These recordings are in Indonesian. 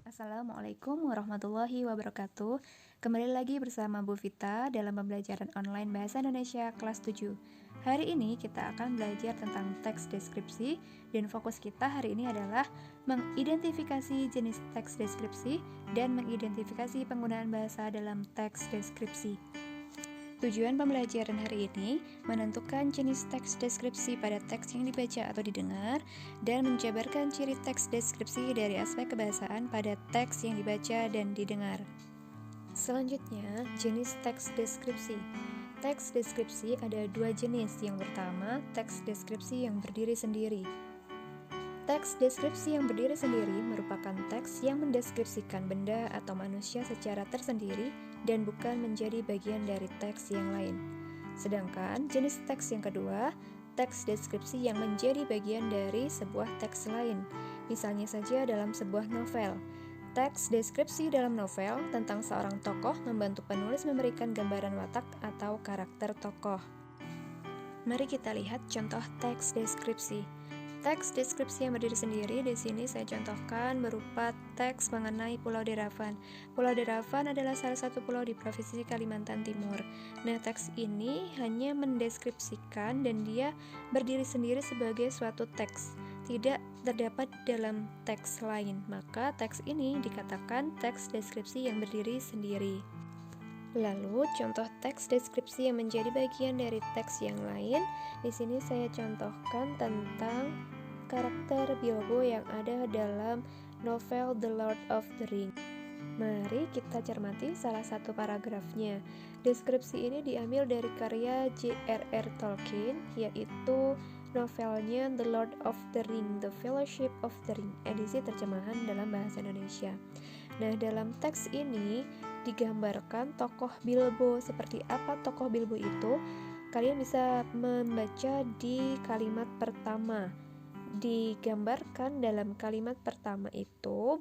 Assalamualaikum warahmatullahi wabarakatuh. Kembali lagi bersama Bu Vita dalam pembelajaran online Bahasa Indonesia kelas 7. Hari ini kita akan belajar tentang teks deskripsi dan fokus kita hari ini adalah mengidentifikasi jenis teks deskripsi dan mengidentifikasi penggunaan bahasa dalam teks deskripsi. Tujuan pembelajaran hari ini menentukan jenis teks deskripsi pada teks yang dibaca atau didengar dan menjabarkan ciri teks deskripsi dari aspek kebahasaan pada teks yang dibaca dan didengar. Selanjutnya, jenis teks deskripsi. Teks deskripsi ada dua jenis. Yang pertama, teks deskripsi yang berdiri sendiri. Teks deskripsi yang berdiri sendiri merupakan teks yang mendeskripsikan benda atau manusia secara tersendiri dan bukan menjadi bagian dari teks yang lain. Sedangkan jenis teks yang kedua, teks deskripsi yang menjadi bagian dari sebuah teks lain. Misalnya saja dalam sebuah novel. Teks deskripsi dalam novel tentang seorang tokoh membantu penulis memberikan gambaran watak atau karakter tokoh. Mari kita lihat contoh teks deskripsi. Teks deskripsi yang berdiri sendiri di sini saya contohkan berupa teks mengenai Pulau Derawan. Pulau Derawan adalah salah satu pulau di Provinsi Kalimantan Timur. Nah, teks ini hanya mendeskripsikan dan dia berdiri sendiri sebagai suatu teks, tidak terdapat dalam teks lain. Maka teks ini dikatakan teks deskripsi yang berdiri sendiri. Lalu, contoh teks deskripsi yang menjadi bagian dari teks yang lain. Di sini saya contohkan tentang karakter Bilbo yang ada dalam novel The Lord of the Rings. Mari kita cermati salah satu paragrafnya. Deskripsi ini diambil dari karya J.R.R. Tolkien, yaitu novelnya The Lord of the Ring, The Fellowship of the Ring, edisi terjemahan dalam bahasa Indonesia. Nah, dalam teks ini digambarkan tokoh Bilbo. Seperti apa tokoh Bilbo itu? Kalian bisa membaca di kalimat pertama. Digambarkan dalam kalimat pertama itu,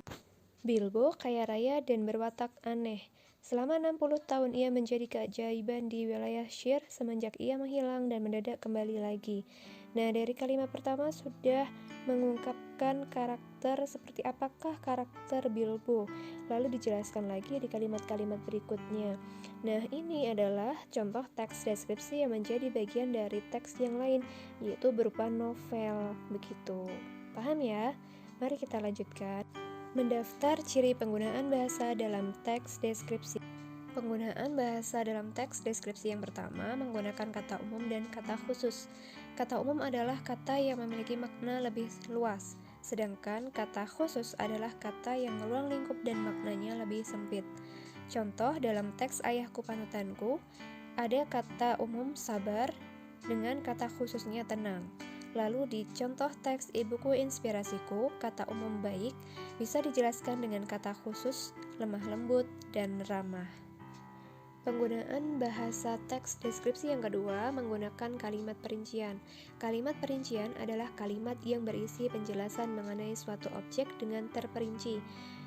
Bilbo kaya raya dan berwatak aneh. Selama 60 tahun ia menjadi keajaiban di wilayah Shire semenjak ia menghilang dan mendadak kembali lagi. Nah, dari kalimat pertama sudah mengungkapkan karakter seperti apakah karakter Bilbo. Lalu dijelaskan lagi di kalimat-kalimat berikutnya. Nah, ini adalah contoh teks deskripsi yang menjadi bagian dari teks yang lain, yaitu berupa novel. Begitu. Paham ya? Mari kita lanjutkan. Mendaftar ciri penggunaan bahasa dalam teks deskripsi. Penggunaan bahasa dalam teks deskripsi yang pertama menggunakan kata umum dan kata khusus. Kata umum adalah kata yang memiliki makna lebih luas, sedangkan kata khusus adalah kata yang ruang lingkup dan maknanya lebih sempit. Contoh dalam teks Ayahku Panutanku, ada kata umum sabar dengan kata khususnya tenang. Lalu di contoh teks Ibuku Inspirasiku, kata umum baik bisa dijelaskan dengan kata khusus lemah lembut dan ramah. Penggunaan bahasa teks deskripsi yang kedua menggunakan kalimat perincian. Kalimat perincian adalah kalimat yang berisi penjelasan mengenai suatu objek dengan terperinci.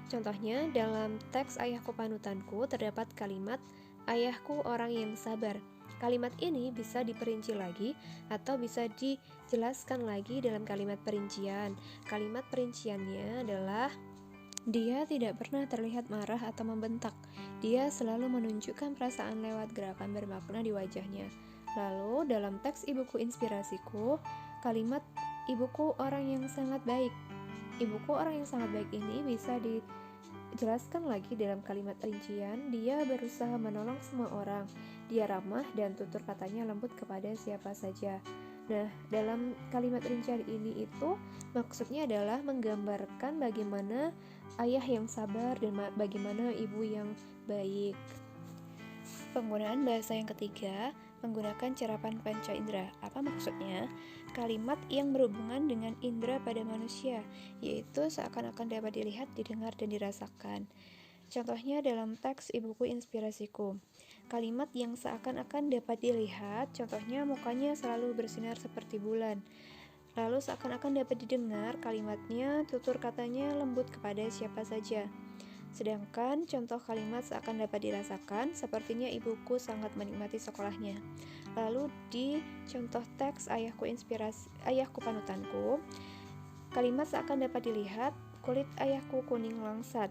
Contohnya dalam teks Ayahku Panutanku terdapat kalimat Ayahku orang yang sabar. Kalimat ini bisa diperinci lagi atau bisa dijelaskan lagi dalam kalimat perincian. Kalimat perinciannya adalah dia tidak pernah terlihat marah atau membentak. Dia selalu menunjukkan perasaan lewat gerakan bermakna di wajahnya. Lalu dalam teks Ibuku Inspirasiku, kalimat ibuku orang yang sangat baik. Ibuku orang yang sangat baik ini bisa dijelaskan lagi dalam kalimat rincian. Dia berusaha menolong semua orang. Dia ramah dan tutur katanya lembut kepada siapa saja. Nah, dalam kalimat rincian ini itu maksudnya adalah menggambarkan bagaimana ayah yang sabar dan bagaimana ibu yang baik. Penggunaan bahasa yang ketiga menggunakan cerapan panca indera. Apa maksudnya? Kalimat yang berhubungan dengan indera pada manusia, yaitu seakan-akan dapat dilihat, didengar, dan dirasakan. Contohnya dalam teks Ibuku Inspirasiku. Kalimat yang seakan-akan dapat dilihat, contohnya mukanya selalu bersinar seperti bulan. Lalu seakan-akan dapat didengar, kalimatnya tutur katanya lembut kepada siapa saja. Sedangkan contoh kalimat seakan dapat dirasakan, sepertinya ibuku sangat menikmati sekolahnya. Lalu di contoh teks Ayahku Panutanku, kalimat seakan dapat dilihat, kulit ayahku kuning langsat.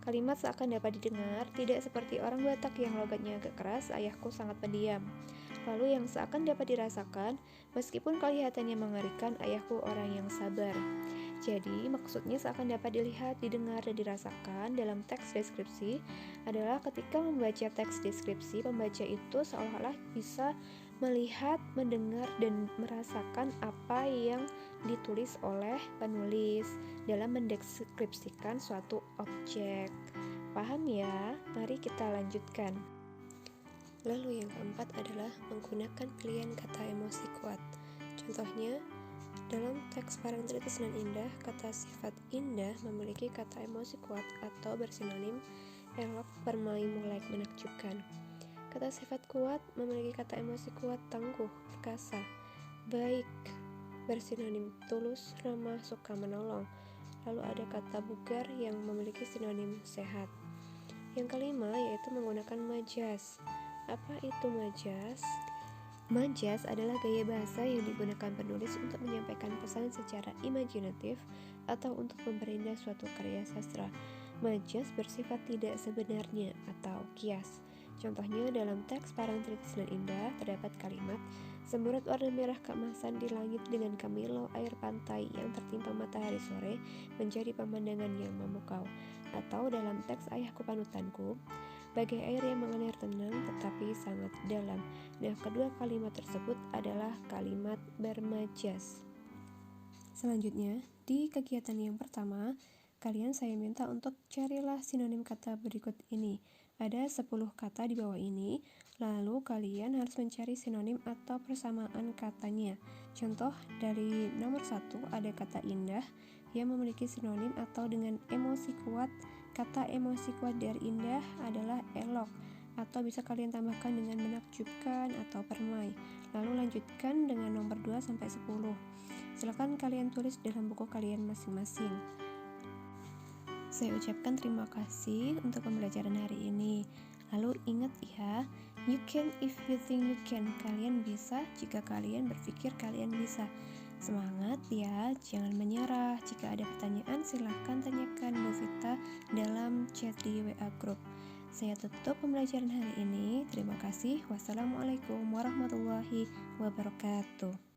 Kalimat seakan dapat didengar, tidak seperti orang Batak yang logatnya agak keras, ayahku sangat pendiam. Lalu yang seakan dapat dirasakan, meskipun kelihatannya mengerikan, ayahku orang yang sabar. Jadi, maksudnya seakan dapat dilihat, didengar, dan dirasakan dalam teks deskripsi adalah ketika membaca teks deskripsi, pembaca itu seolah-olah bisa melihat, mendengar, dan merasakan apa yang ditulis oleh penulis dalam mendeskripsikan suatu objek. Paham ya? Mari kita lanjutkan. Lalu yang keempat adalah menggunakan pilihan kata emosi kuat. Contohnya, dalam teks Parangtritis nan indah, kata sifat indah memiliki kata emosi kuat atau bersinonim elok, permai, mulai, menakjubkan. Kata sifat kuat memiliki kata emosi kuat, tangguh, perkasa, baik, bersinonim tulus, ramah, suka, menolong. Lalu ada kata bugar yang memiliki sinonim sehat. Yang kelima yaitu menggunakan majas. Apa itu majas? Majas adalah gaya bahasa yang digunakan penulis untuk menyampaikan pesan secara imajinatif atau untuk memperindah suatu karya sastra. Majas bersifat tidak sebenarnya atau kias. Contohnya dalam teks Parangtritis nan indah terdapat kalimat semburat warna merah keemasan di langit dengan kemilau air pantai yang tertimpa matahari sore menjadi pemandangan yang memukau. Atau dalam teks Ayahku Panutanku, bagai air yang mengalir tenang tetapi sangat dalam. Nah, kedua kalimat tersebut adalah kalimat bermajas. Selanjutnya, di kegiatan yang pertama, kalian saya minta untuk carilah sinonim kata berikut ini. Ada 10 kata di bawah ini, lalu kalian harus mencari sinonim atau persamaan katanya. Contoh dari nomor 1 ada kata indah yang memiliki sinonim atau dengan emosi kuat. Kata emosi kuat dari indah adalah elok, atau bisa kalian tambahkan dengan menakjubkan atau permai. Lalu lanjutkan dengan nomor 2 sampai 10. Silakan kalian tulis dalam buku kalian masing-masing. Saya ucapkan terima kasih untuk pembelajaran hari ini. Lalu ingat ya, you can if you think you can. Kalian bisa jika kalian berpikir kalian bisa. Semangat ya, jangan menyerah. Jika ada pertanyaan silahkan tanyakan Bu Vita dalam chat di WA Group. Saya tutup pembelajaran hari ini. Terima kasih. Wassalamualaikum warahmatullahi wabarakatuh.